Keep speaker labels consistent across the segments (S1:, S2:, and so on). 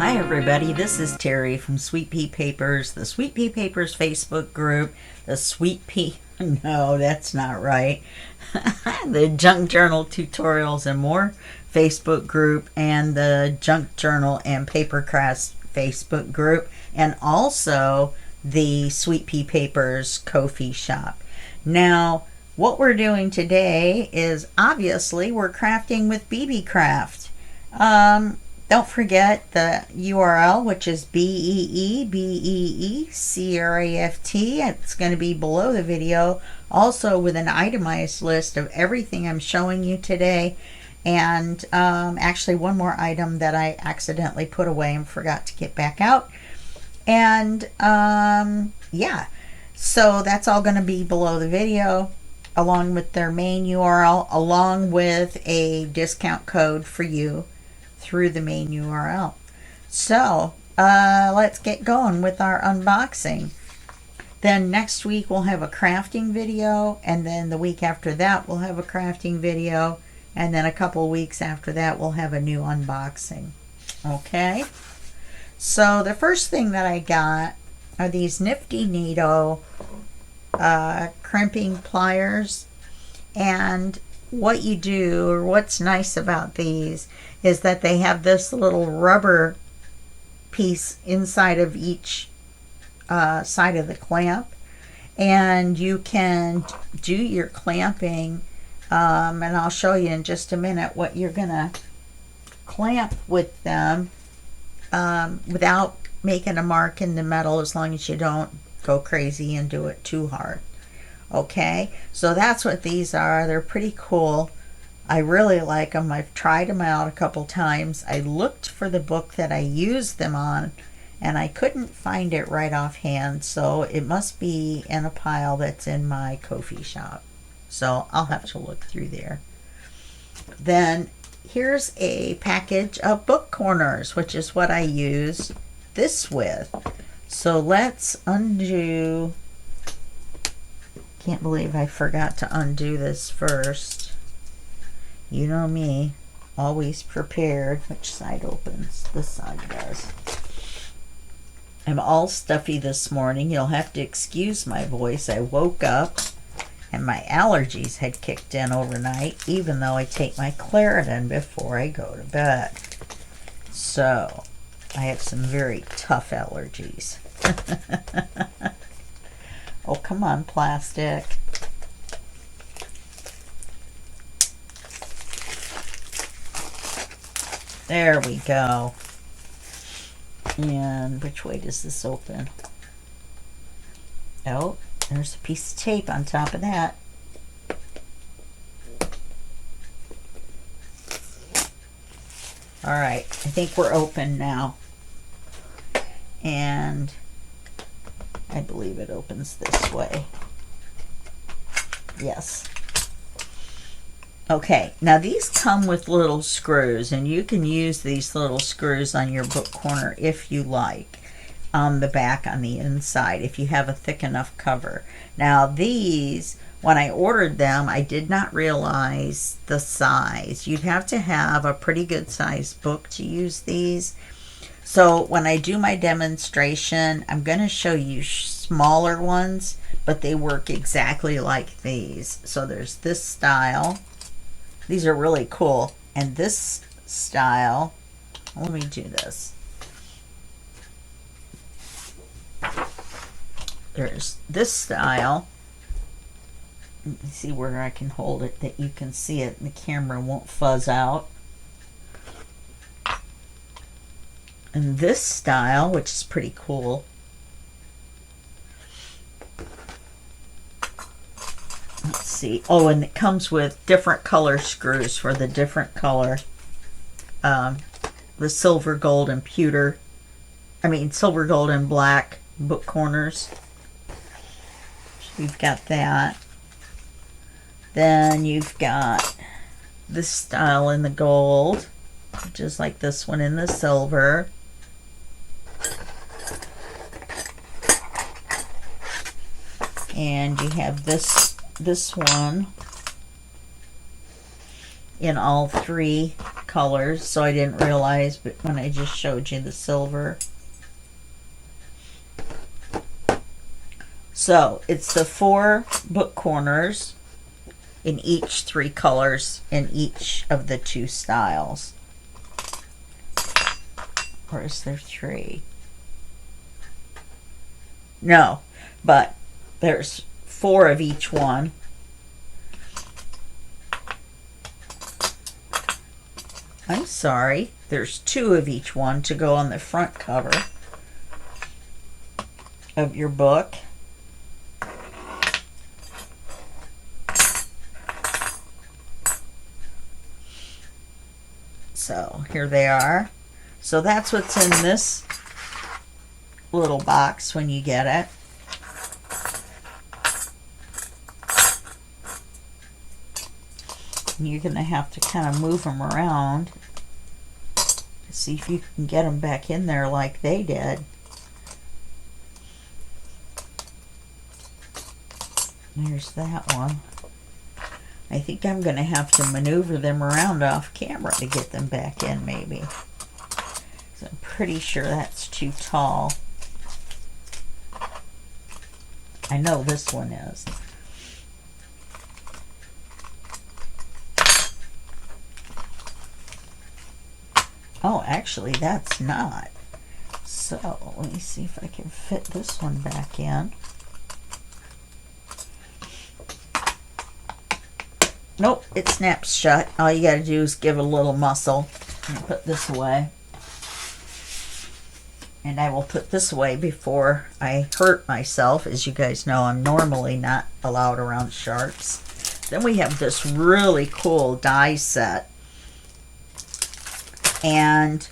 S1: Hi everybody, this is Terry from Sweet Pea Papers, the Sweet Pea Papers Facebook group, the Sweet Pea, no that's not right, the Junk Journal Tutorials and More Facebook group, and the Junk Journal and BeeBeeCraft Facebook group, and also the Sweet Pea Papers Ko-fi shop. Now, what we're doing today is obviously we're crafting with BeeBeeCraft. Don't forget the URL, which is BeeBeeCraft. It's going to be below the video, also with an itemized list of everything I'm showing you today. And actually one more item that I accidentally put away and forgot to get back out. And yeah, so that's all going to be below the video, along with their main URL, along with a discount code for you through the main URL. So let's get going with our unboxing. Then next week we'll have a crafting video, and then the week after that we'll have a crafting video, and then a couple weeks after that we'll have a new unboxing. Okay, so the first thing that I got are these nifty neato crimping pliers. And what you do, or what's nice about these, is that they have this little rubber piece inside of each side of the clamp, and you can do your clamping, and I'll show you in just a minute what you're gonna clamp with them without making a mark in the metal, as long as you don't go crazy and do it too hard. Okay, so that's what these are. They're pretty cool. I really like them. I've tried them out a couple times. I looked for the book that I used them on, and I couldn't find it right offhand, so it must be in a pile that's in my Ko-fi shop. So I'll have to look through there. Then here's a package of book corners, which is what I use this with. So let's undo. Can't believe I forgot to undo this first. You know me, always prepared. Which side opens? This side does. I'm all stuffy this morning. You'll have to excuse my voice. I woke up and my allergies had kicked in overnight, even though I take my Claritin before I go to bed. So I have some very tough allergies. Oh, come on, plastic. There we go. And which way does this open? Oh, there's a piece of tape on top of that. All right, I think we're open now. And I believe it opens this way. Yes. Okay, now these come with little screws, and you can use these little screws on your book corner if you like, on the back, on the inside, if you have a thick enough cover. Now these, when I ordered them, I did not realize the size. You'd have to have a pretty good sized book to use these. So when I do my demonstration, I'm going to show you smaller ones, but they work exactly like these. So there's this style. These are really cool. And this style, let me do this. There's this style. Let me see where I can hold it that you can see it and the camera won't fuzz out. And this style, which is pretty cool. Let's see. Oh, and it comes with different color screws for the different color. The silver, gold, and pewter. Silver, gold, and black book corners. So you've got that. Then you've got this style in the gold, just like this one in the silver. And you have this one in all three colors, so I didn't realize, but when I just showed you the silver. So it's the 4 book corners in each 3 colors in each of the 2 styles. Or is there 3? No, but there's 4 of each one. I'm sorry, there's 2 of each one to go on the front cover of your book. So here they are. So that's what's in this little box when you get it. You're going to have to kind of move them around to see if you can get them back in there like they did. There's that one. I think I'm going to have to maneuver them around off camera to get them back in, maybe. So I'm pretty sure that's too tall. I know this one is. Oh, actually, that's not. So, let me see if I can fit this one back in. Nope, it snaps shut. All you gotta do is give a little muscle. And put this away. And I will put this away before I hurt myself. As you guys know, I'm normally not allowed around sharps. Then we have this really cool die set. And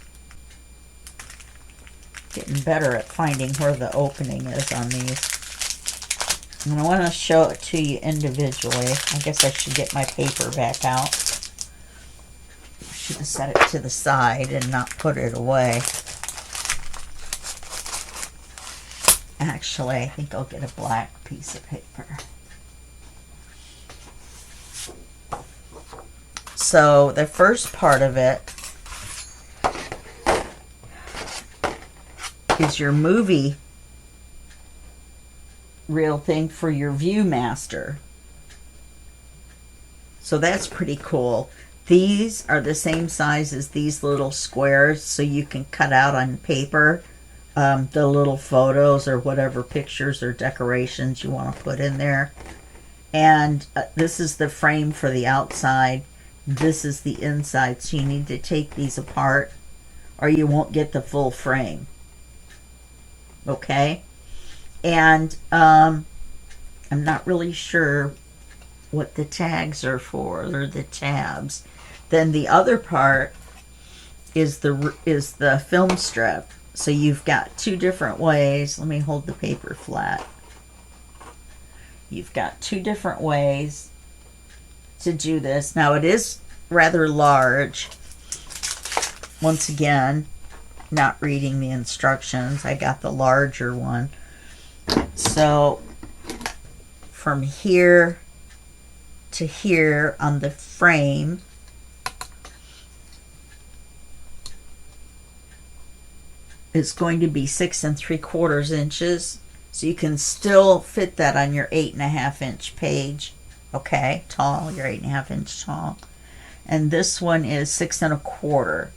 S1: getting better at finding where the opening is on these. And I want to show it to you individually. I guess I should get my paper back out. I should have set it to the side and not put it away. Actually, I think I'll get a black piece of paper. So the first part of it is your movie reel thing for your ViewMaster. So that's pretty cool. These are the same size as these little squares, so you can cut out on paper the little photos or whatever pictures or decorations you want to put in there. And this is the frame for the outside. This is the inside, so you need to take these apart or you won't get the full frame. Okay? And I'm not really sure what the tags are for, or the tabs. Then the other part is the film strip. So you've got 2 different ways. Let me hold the paper flat. You've got 2 different ways to do this. Now it is rather large. Once again, not reading the instructions. I got the larger one. So from here to here on the frame is going to be 6 3/4 inches. So you can still fit that on your 8.5 inch page. Okay, tall, your 8.5 inch tall. And this one is 6 1/4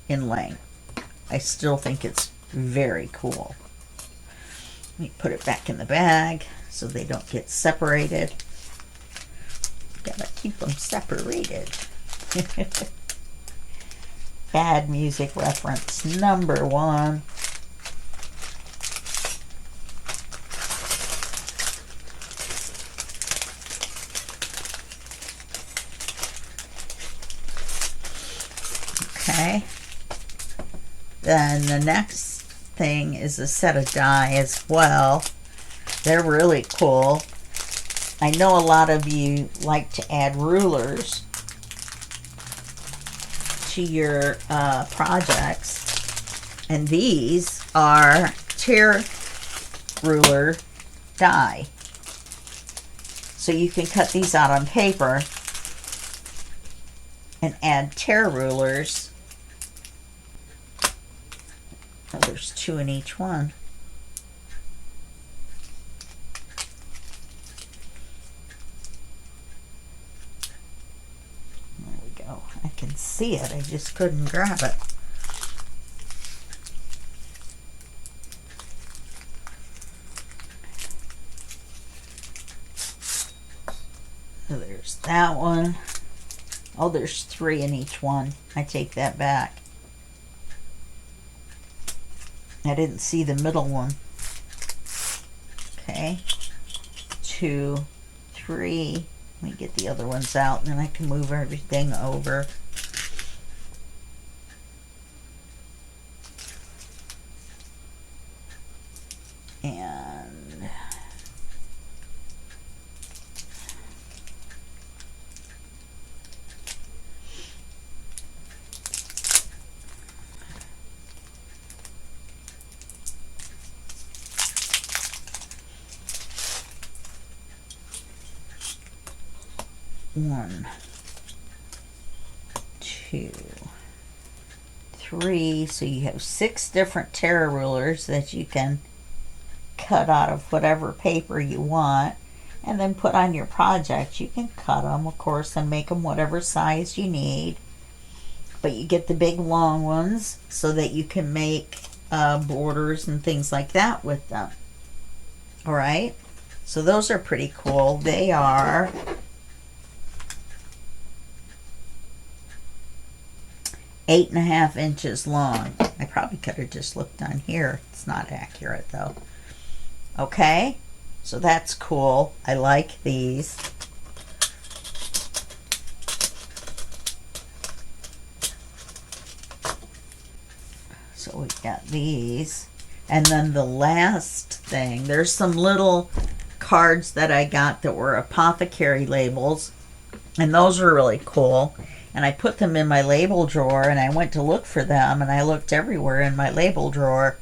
S1: in length. I still think it's very cool. Let me put it back in the bag so they don't get separated. Gotta keep them separated. Bad music reference number 1. Okay. Then the next thing is a set of die as well. They're really cool. I know a lot of you like to add rulers to your projects, and these are tear ruler die. So you can cut these out on paper and add tear rulers. Oh, there's 2 in each one. There we go. I can see it. I just couldn't grab it. So there's that one. Oh, there's 3 in each one. I take that back. I didn't see the middle one. Okay. 2, 3. Let me get the other ones out, and then I can move everything over. And one, 2, 3. So you have 6 different tear rulers that you can cut out of whatever paper you want and then put on your project. You can cut them, of course, and make them whatever size you need, but you get the big long ones so that you can make borders and things like that with them. All right, so those are pretty cool. They are 8.5 inches long. I probably could have just looked on here. It's not accurate though. Okay, so that's cool. I like these. So we've got these. And then the last thing, there's some little cards that I got that were apothecary labels, and those are really cool. And I put them in my label drawer, and I went to look for them, and I looked everywhere in my label drawer,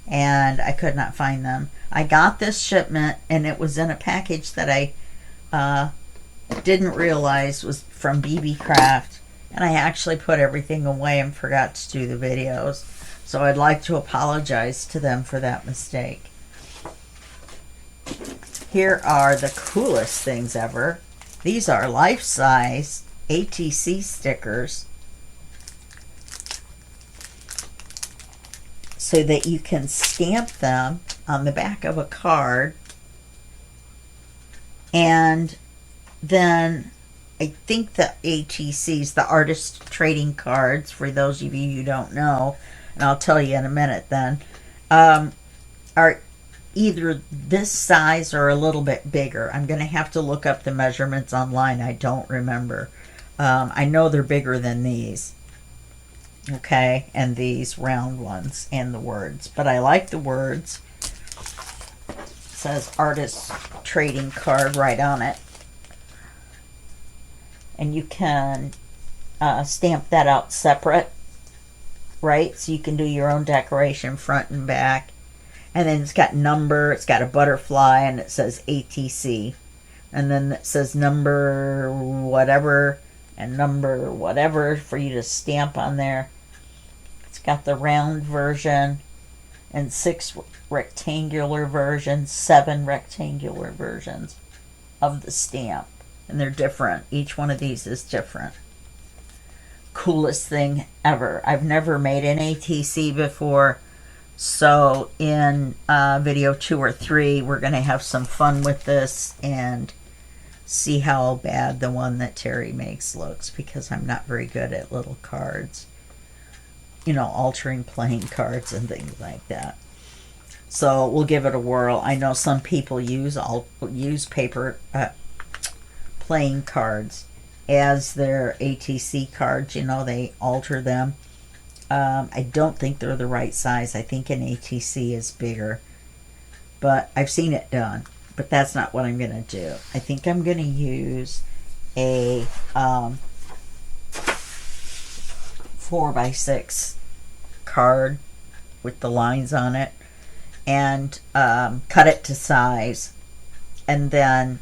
S1: and I could not find them. I got this shipment, and it was in a package that I didn't realize was from BeeBeeCraft, and I actually put everything away and forgot to do the videos. So I'd like to apologize to them for that mistake. Here are the coolest things ever. These are life-size ATC stickers so that you can stamp them on the back of a card. And then I think the ATCs, the artist trading cards, for those of you who don't know, and I'll tell you in a minute then, are either this size or a little bit bigger. I'm going to have to look up the measurements online. I don't remember. I know they're bigger than these. Okay, and these round ones and the words. But I like the words. It says artist trading card right on it. And you can stamp that out separate, right? So you can do your own decoration front and back. And then it's got number, it's got a butterfly, and it says ATC. And then it says number whatever and number whatever for you to stamp on there. It's got the round version and 6 rectangular versions, 7 rectangular versions of the stamp. And they're different. Each one of these is different. Coolest thing ever. I've never made an ATC before. So in video 2 or 3, we're going to have some fun with this and see how bad the one that Terry makes looks, because I'm not very good at little cards. You know, altering playing cards and things like that. So we'll give it a whirl. I know some people use paper playing cards as their ATC cards. You know, they alter them. I don't think they're the right size. I think an ATC is bigger. But I've seen it done. But that's not what I'm going to do. I think I'm going to use a 4x6 card with the lines on it and cut it to size and then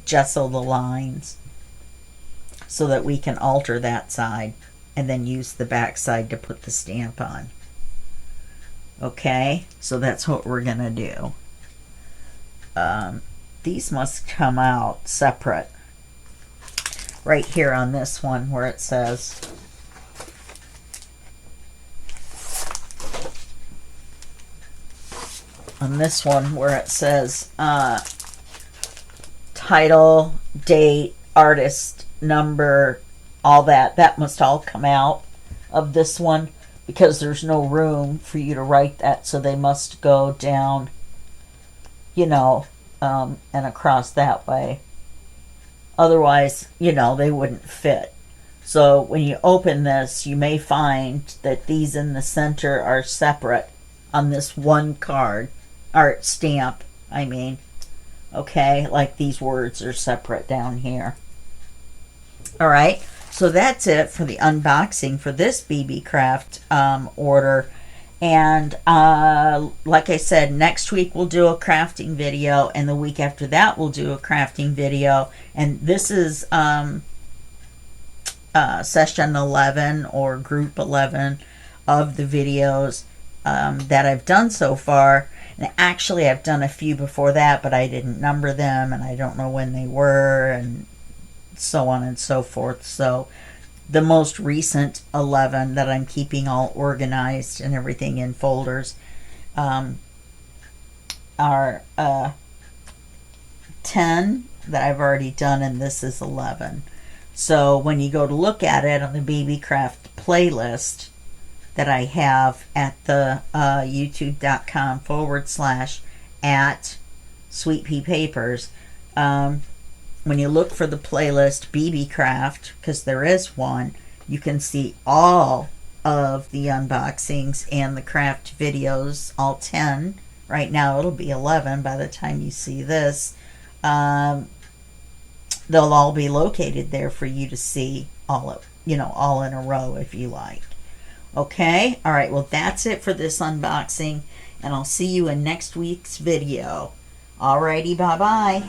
S1: gesso the lines so that we can alter that side and then use the back side to put the stamp on. Okay, so that's what we're gonna do. These must come out separate. Right here on this one where it says title, date, artist, number, all that must all come out of this one, because there's no room for you to write that, so they must go down, you know, and across that way. Otherwise, you know, they wouldn't fit. So when you open this, you may find that these in the center are separate on this one card, or stamp, I mean. Okay, like these words are separate down here. All right, so that's it for the unboxing for this BeeBeeCraft order. And like I said, next week we'll do a crafting video, and the week after that we'll do a crafting video. And this is session 11 or group 11 of the videos that I've done so far. And actually I've done a few before that, but I didn't number them, and I don't know when they were, and so on and so forth. So the most recent 11 that I'm keeping all organized and everything in folders are 10 that I've already done, and this is 11. So when you go to look at it on the BeeBeeCraft playlist that I have at the youtube.com/@SweetPeaPapers, when you look for the playlist BeeBeeCraft, because there is one, you can see all of the unboxings and the craft videos, all 10. Right now it'll be 11 by the time you see this. They'll all be located there for you to see all of, you know, all in a row if you like. Okay, all right, well, that's it for this unboxing, and I'll see you in next week's video. Alrighty, bye-bye.